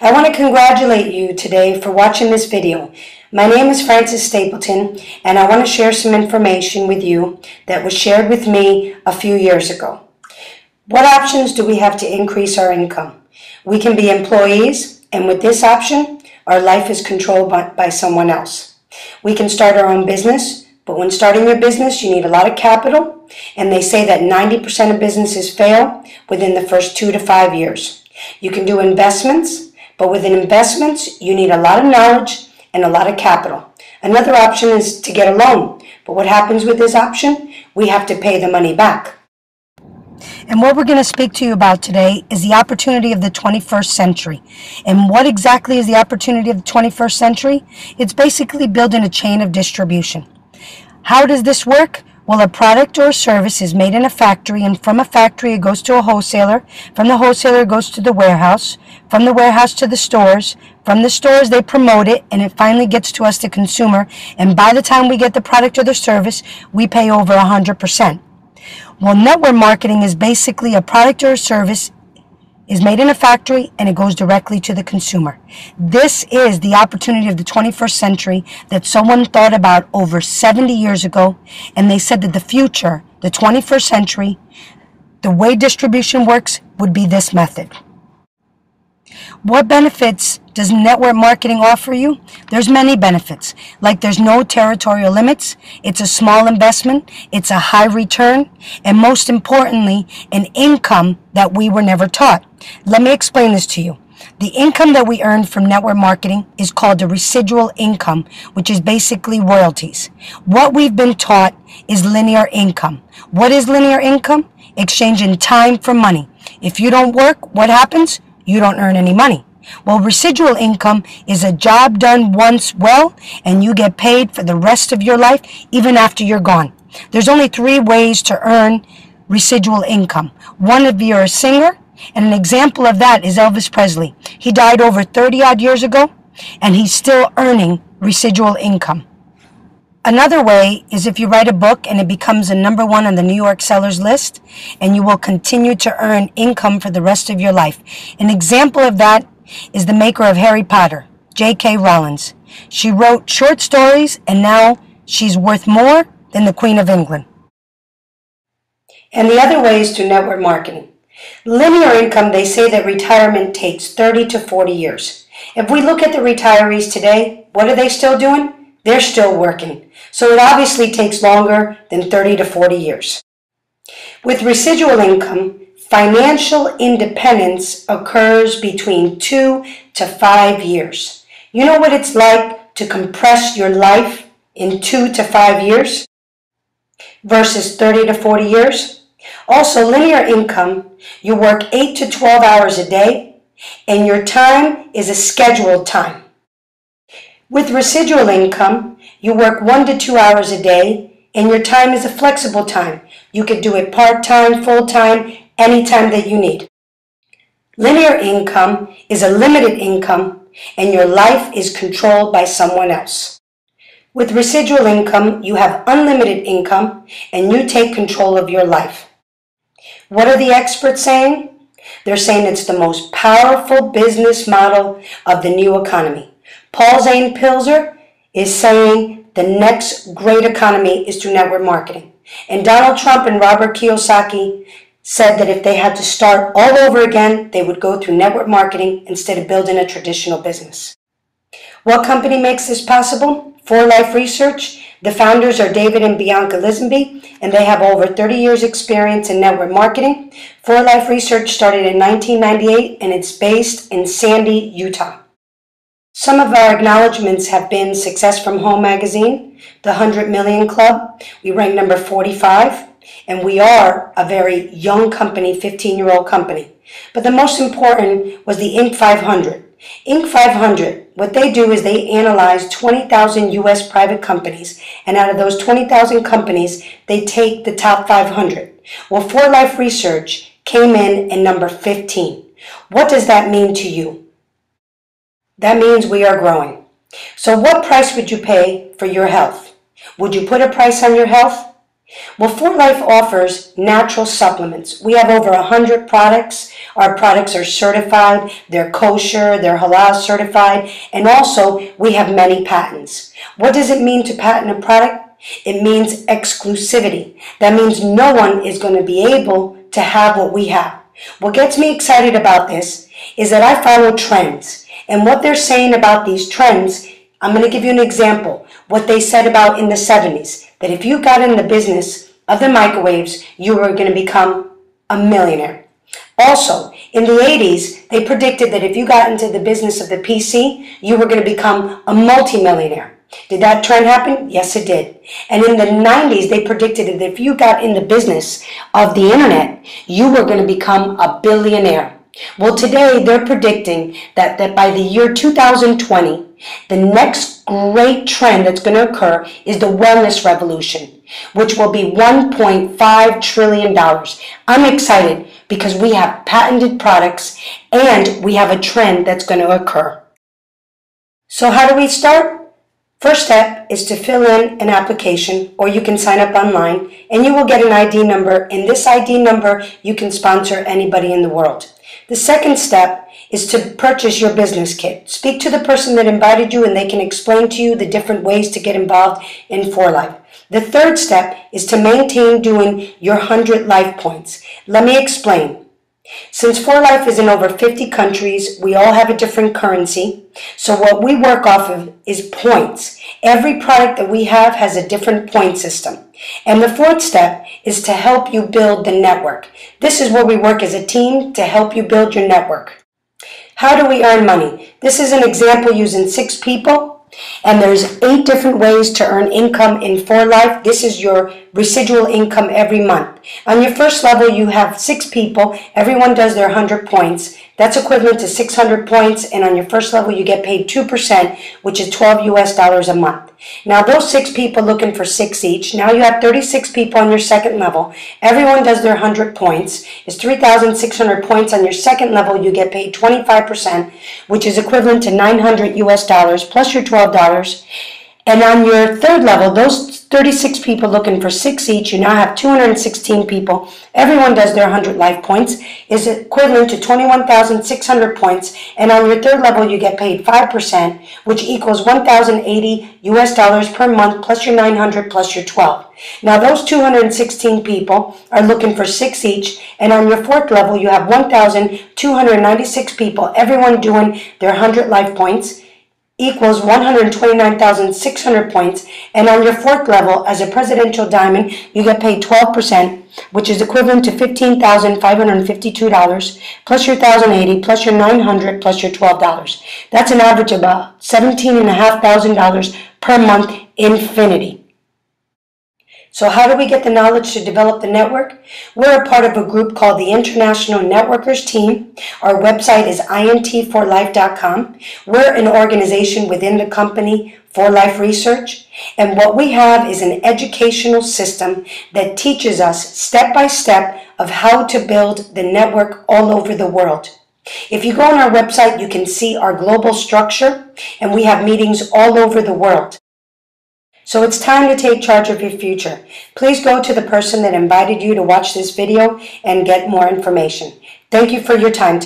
I want to congratulate you today for watching this video. My name is Frances Stapleton, and I want to share some information with you that was shared with me a few years ago. What options do we have to increase our income? We can be employees, and with this option, our life is controlled by someone else. We can start our own business, but when starting your business, you need a lot of capital, and they say that 90% of businesses fail within the first 2 to 5 years. You can do investments, but with investments, you need a lot of knowledge and a lot of capital. Another option is to get a loan, but what happens with this option? We have to pay the money back. And what we're going to speak to you about today is the opportunity of the 21st century. And what exactly is the opportunity of the 21st century? It's basically building a chain of distribution. How does this work? Well, a product or a service is made in a factory, and from a factory it goes to a wholesaler. From the wholesaler it goes to the warehouse. From the warehouse to the stores. From the stores they promote it, and it finally gets to us, the consumer. And by the time we get the product or the service, we pay over 100%. Well, network marketing is basically a product or a service is made in a factory and it goes directly to the consumer. This is the opportunity of the 21st century that someone thought about over 70 years ago, and they said that the future, the 21st century, the way distribution works would be this method. What benefits does network marketing offer you? There's many benefits. Like there's no territorial limits, it's a small investment, it's a high return, and most importantly, an income that we were never taught. Let me explain this to you. The income that we earn from network marketing is called the residual income, which is basically royalties. What we've been taught is linear income. What is linear income? Exchanging time for money. If you don't work, what happens? You don't earn any money. Well, residual income is a job done once well, and you get paid for the rest of your life, even after you're gone. There's only 3 ways to earn residual income. One, if you're a singer, and an example of that is Elvis Presley. He died over 30 odd years ago, and he's still earning residual income. Another way is if you write a book and it becomes a #1 on the New York sellers list, and you will continue to earn income for the rest of your life. An example of that is the maker of Harry Potter, J.K. Rowling. She wrote short stories, and now she's worth more than the Queen of England. And the other way is through network marketing. Linear income, they say that retirement takes 30 to 40 years. If we look at the retirees today, what are they still doing? They're still working. So it obviously takes longer than 30 to 40 years. With residual income, financial independence occurs between 2 to 5 years. You know what it's like to compress your life in 2 to 5 years versus 30 to 40 years? Also, linear income, you work 8 to 12 hours a day, and your time is a scheduled time. With residual income, you work 1 to 2 hours a day, and your time is a flexible time. You could do it part-time, full-time, anytime that you need. Linear income is a limited income, and your life is controlled by someone else. With residual income, you have unlimited income, and you take control of your life. What are the experts saying? They're saying it's the most powerful business model of the new economy. Paul Zane Pilzer is saying the next great economy is through network marketing. And Donald Trump and Robert Kiyosaki said that if they had to start all over again, they would go through network marketing instead of building a traditional business. What company makes this possible? 4Life Research. The founders are David and Bianca Lisenby, and they have over 30 years experience in network marketing. 4Life Research started in 1998, and it's based in Sandy, Utah. Some of our acknowledgments have been Success from Home magazine, the 100 Million Club. We rank number 45, and we are a very young company, 15-year-old company. But the most important was the Inc. 500. Inc. 500, what they do is they analyze 20,000 U.S. private companies, and out of those 20,000 companies, they take the top 500. Well, 4Life Research came in at number 15. What does that mean to you? That means we are growing. So what price would you pay for your health? Would you put a price on your health? Well, For Life offers natural supplements. We have over 100 products. Our products are certified, they're kosher, they're halal certified, and also we have many patents. What does it mean to patent a product? It means exclusivity. That means no one is going to be able to have what we have. What gets me excited about this is that I follow trends. And what they're saying about these trends, I'm going to give you an example. What they said about in the 70s, that if you got in the business of the microwaves, you were going to become a millionaire. Also, in the 80s, they predicted that if you got into the business of the PC, you were going to become a multimillionaire. Did that trend happen? Yes, it did. And in the 90s, they predicted that if you got in the business of the internet, you were going to become a billionaire. Well, today they're predicting that by the year 2020, the next great trend that's going to occur is the wellness revolution, which will be $1.5 trillion. I'm excited because we have patented products and we have a trend that's going to occur. So how do we start? First step is to fill in an application, or you can sign up online and you will get an ID number. In this ID number, you can sponsor anybody in the world. The second step is to purchase your business kit. Speak to the person that invited you and they can explain to you the different ways to get involved in For Life. The third step is to maintain doing your 100 life points. Let me explain. Since For Life is in over 50 countries, we all have a different currency. So what we work off of is points. Every product that we have has a different point system. And the fourth step is to help you build the network. This is where we work as a team to help you build your network. How do we earn money? This is an example using 6 people. And there's 8 different ways to earn income in For Life. This is your residual income every month. On your first level, you have 6 people. Everyone does their 100 points. That's equivalent to 600 points. And on your first level, you get paid 2%, which is $12 a month. Now, those 6 people looking for 6 each. Now you have 36 people on your second level. Everyone does their 100 points. It's 3,600 points. On your second level, you get paid 25%, which is equivalent to $900 plus your $12. And on your third level, those 36 people looking for 6 each, you now have 216 people. Everyone does their 100 life points, is equivalent to 21,600 points. And on your third level, you get paid 5%, which equals $1,080 per month, plus your 900 plus your 12. Now those 216 people are looking for 6 each, and on your fourth level, you have 1,296 people, everyone doing their 100 life points, equals 129,600 points. And on your fourth level, as a presidential diamond, you get paid 12%, which is equivalent to $15,552, plus your 1,080, plus your 900, plus your $12. That's an average of about $17,500 per month, infinity. So how do we get the knowledge to develop the network? We're a part of a group called the International Networkers Team. Our website is intforlife.com. We're an organization within the company, For Life Research. And what we have is an educational system that teaches us step by step of how to build the network all over the world. If you go on our website, you can see our global structure, and we have meetings all over the world. So it's time to take charge of your future. Please go to the person that invited you to watch this video and get more information. Thank you for your time.